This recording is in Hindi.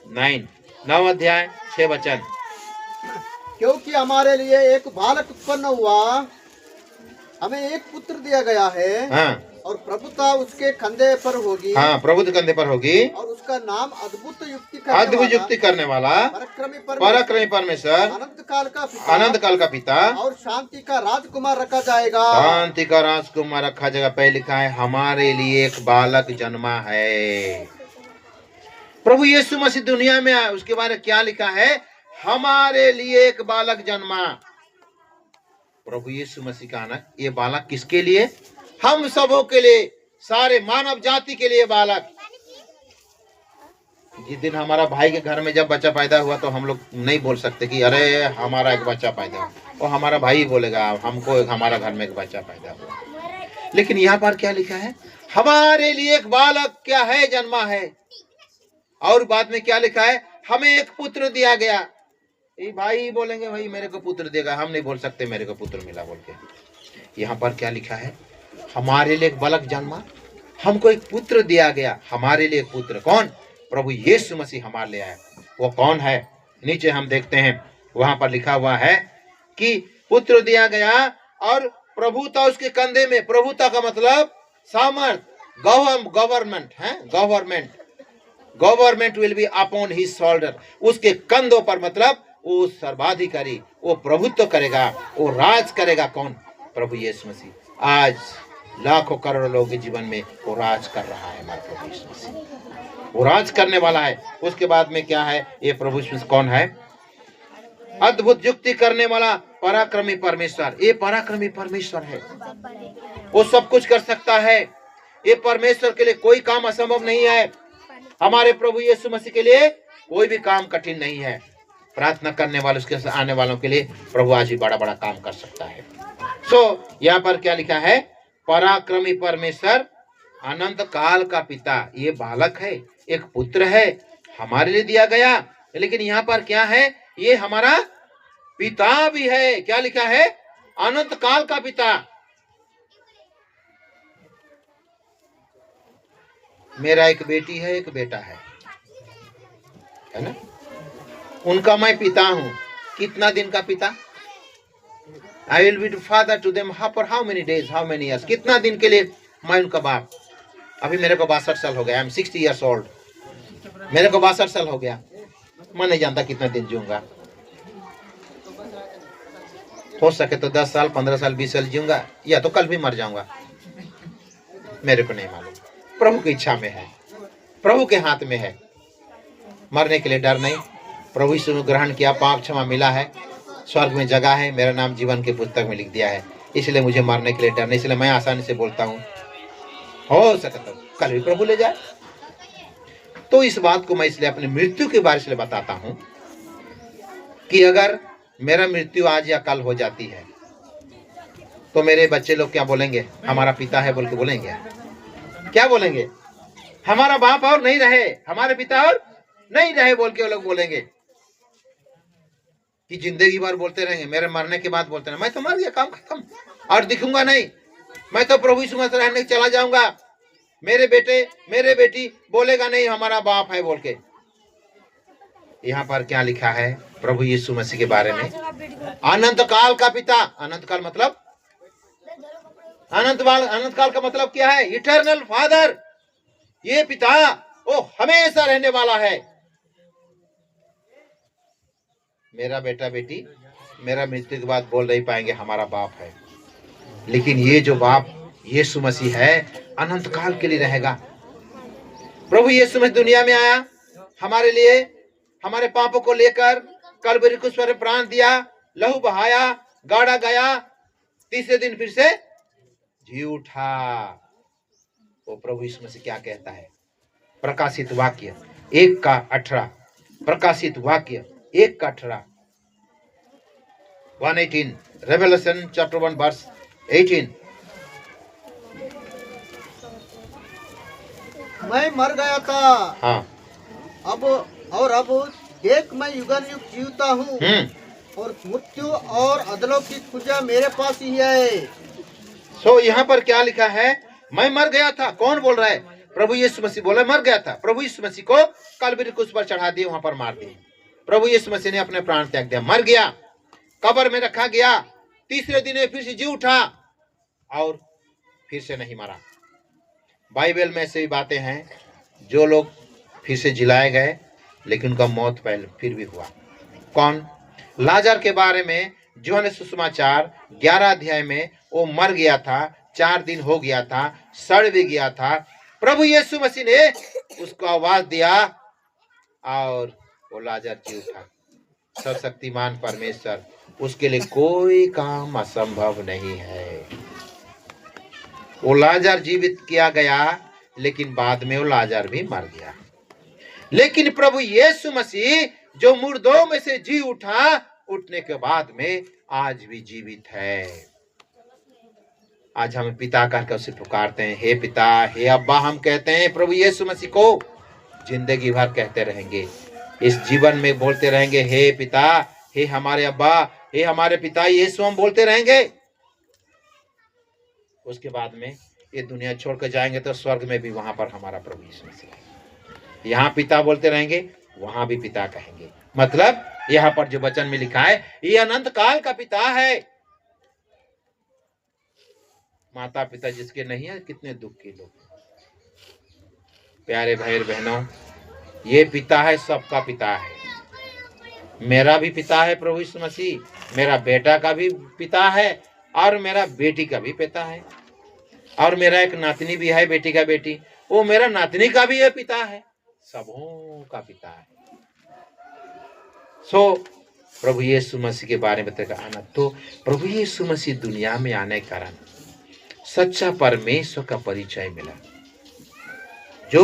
9 अध्याय 6 वचन। क्योंकि हमारे लिए एक बालक उत्पन्न हुआ, हमें एक पुत्र दिया गया है। हाँ और प्रभुता उसके कंधे पर होगी। हाँ, प्रभु के कंधे पर होगी। और उसका नाम अद्भुत युक्ति करने वाला, पराक्रमी परमेश्वर, अनंत काल का पिता और शांति का राजकुमार रखा जाएगा। शांति का राजकुमार रखा जाएगा। पहले लिखा है हमारे लिए एक बालक जन्मा है। प्रभु यीशु मसीह दुनिया में आया, उसके बारे में क्या लिखा है? हमारे लिए एक बालक जन्मा। प्रभु यीशु मसीह का आना, ये बालक किसके लिए? हम सबों के लिए, सारे मानव जाति के लिए बालक। जिस दिन हमारा भाई के घर में जब बच्चा पैदा हुआ तो हम लोग नहीं बोल सकते कि अरे हमारा एक बच्चा पैदा हुआ, वो हमारा भाई बोलेगा हमको हमारा घर में एक बच्चा पैदा हुआ। लेकिन यहाँ पर क्या लिखा है? हमारे लिए एक बालक क्या है? जन्मा है। और बाद में क्या लिखा है? हमें एक पुत्र दिया गया। ये भाई बोलेंगे भाई मेरे को पुत्र देगा, हम नहीं बोल सकते मेरे को पुत्र मिला बोल के। यहाँ पर क्या लिखा है? हमारे लिए एक बालक जन्मा, हमको एक पुत्र दिया गया। हमारे लिए एक पुत्र, कौन? प्रभु यीशु मसीह हमारे लिए आया। वो कौन है? नीचे हम देखते हैं, वहां पर लिखा हुआ है कि पुत्र दिया गया और प्रभुता उसके कंधे में। प्रभुता का मतलब सामर्थ, गवर्नमेंट है। Government will be upon his shoulder. उसके कंधों पर मतलब वो सर्वाधिकारी, वो प्रभुत्व करेगा, वो राज करेगा। कौन? प्रभु यीशु मसीह। आज लाखों करोड़ों लोगों के जीवन में वो राज कर रहा है। हमारे प्रभु यीशु मसीह वो राज करने वाला है। उसके बाद में क्या है? ये प्रभु यीशु मसीह कौन है? अद्भुत युक्ति करने वाला, पराक्रमी परमेश्वर। ये पराक्रमी परमेश्वर है, वो सब कुछ कर सकता है। ये परमेश्वर के लिए कोई काम असंभव नहीं है। हमारे प्रभु यीशु मसीह के लिए कोई भी काम कठिन नहीं है। प्रार्थना करने वाले, उसके आने वालों के लिए प्रभु आज ही बड़ा बड़ा काम कर सकता है। यहाँ पर क्या लिखा है? पराक्रमी परमेश्वर, अनंत काल का पिता। ये बालक है, एक पुत्र है, हमारे लिए दिया गया। लेकिन यहाँ पर क्या है? ये हमारा पिता भी है। क्या लिखा है? अनंत काल का पिता। मेरा एक बेटी है, एक बेटा है ना? उनका मैं पिता हूं। कितना दिन का पिता? I will be the father to them for how many days, how many years? कितना दिन के लिए मैं उनका बाप? अभी मेरे को 62 साल हो गया। I am 60 years old. मेरे को 62 साल हो गया। मैं नहीं जानता कितना दिन जीऊंगा। हो सके तो 10 साल, 15 साल, 20 साल जीऊंगा, या तो कल भी मर जाऊंगा। मेरे को नहीं मालूम। प्रभु की इच्छा में है, प्रभु के हाथ में है। मरने के लिए डर नहीं। प्रभु यीशु ने ग्रहण किया, पाप क्षमा मिला है, स्वर्ग में जगह है, मेरा नाम जीवन के पुस्तक में लिख दिया है। इसलिए मुझे मरने के लिए डर नहीं। इसलिए मैं आसानी से बोलता हूँ, हो सके तो कल भी प्रभु ले जाए। तो इस बात को मैं इसलिए अपनी मृत्यु के बारे में बताता हूं कि अगर मेरा मृत्यु आज या कल हो जाती है तो मेरे बच्चे लोग क्या बोलेंगे? हमारा पिता है बोल के बोलेंगे। क्या बोलेंगे? हमारा बाप और नहीं रहे, हमारे पिता और नहीं रहे बोल के वो लोग बोलेंगे। कि जिंदगी भर बोलते रहेंगे, मेरे मरने के बाद बोलते रहे मैं तो मर गया, काम खत्म, और दिखूंगा नहीं, मैं तो प्रभु यीशु मसीह रहने चला जाऊंगा। मेरे बेटे, मेरे बेटी बोलेगा नहीं हमारा बाप है बोल के। यहाँ पर क्या लिखा है प्रभु यीशु मसीह के बारे में? अनंत काल का पिता। अनंत काल मतलब अनंत काल का मतलब क्या है? Eternal father. ये पिता वो हमेशा रहने वाला है। मेरा बेटा बेटी मेरा मृत्यु के बाद बोल नहीं पाएंगे हमारा बाप है, लेकिन ये जो बाप यीशु मसीह है अनंत काल के लिए रहेगा। प्रभु यीशु मसीह दुनिया में आया, हमारे लिए, हमारे पापों को लेकर कलवरी क्रूस पर प्राण दिया, लहू बहाया, गाड़ा गया, तीसरे दिन फिर से जी उठा। वो प्रभु यीशु मसीह क्या कहता है? प्रकाशित वाक्य 1:18। प्रकाशित वाक्य 1:18, 1:18, रेवलेशन चैप्टर 1 वर्स 18। मैं मर गया था, हाँ, अब देख मैं युगान युग जीवता हूँ, और मृत्यु और अधोलोकी खुजा मेरे पास ही है। यहाँ पर क्या लिखा है? मैं मर गया था। कौन बोल रहा है? प्रभु यीशु मसीह बोले मर गया था, प्रभु यीशु मसीह को कलवरी क्रूस पर चढ़ा दिए, वहां पर मार दिए। प्रभु यीशु मसीह ने अपने प्राण त्याग दिया, मर गया, कब्र में रखा गया, तीसरे दिन में फिर से जी उठा और फिर से नहीं मरा। बाइबल में ऐसी बातें हैं, जो लोग फिर से जिलाए गए लेकिन उनका मौत पहले फिर भी हुआ। कौन? लाजर के बारे में यूहन्ना सुसमाचार 11 अध्याय में, वो मर गया था, 4 दिन हो गया था, सड़ भी गया था। प्रभु यीशु मसीह ने उसको आवाज दिया और वो लाजर जी उठा। सर्वशक्तिमान परमेश्वर, उसके लिए कोई काम असंभव नहीं है। वो लाजर जीवित किया गया, लेकिन बाद में वो लाजर भी मर गया। लेकिन प्रभु यीशु मसीह जो मुर्दों में से जी उठा, उठने के बाद में आज भी जीवित है। आज हम पिता कहकर उसे पुकारते हैं, हे पिता, हे अब्बा हम कहते हैं प्रभु यीशु मसीह को, जिंदगी भर कहते रहेंगे, इस जीवन में बोलते रहेंगे, हे पिता, हे हमारे अब्बा, हे हमारे पिता यीशु, हम बोलते रहेंगे। उसके बाद में ये दुनिया छोड़ कर जाएंगे तो स्वर्ग में भी वहां पर हमारा प्रभु यीशु मसीह है। यहाँ पिता बोलते रहेंगे, वहां भी पिता कहेंगे। मतलब यहाँ पर जो वचन में लिखा है, ये अनंत काल का पिता है। माता पिता जिसके नहीं है, कितने दुख के लोग। प्यारे भाई बहनों, ये पिता है, सबका पिता है। मेरा भी पिता है प्रभु यीशु मसीह, मेरा बेटा का भी पिता है और मेरा बेटी का भी पिता है, और मेरा एक नातनी भी है, बेटी का बेटी, वो मेरा नातनी का भी ये पिता है, सबों का पिता है। सो प्रभु यीशु मसीह के बारे में बताना, तो प्रभु यीशु मसीह दुनिया में आने के कारण सच्चा परमेश्वर का परिचय मिला। जो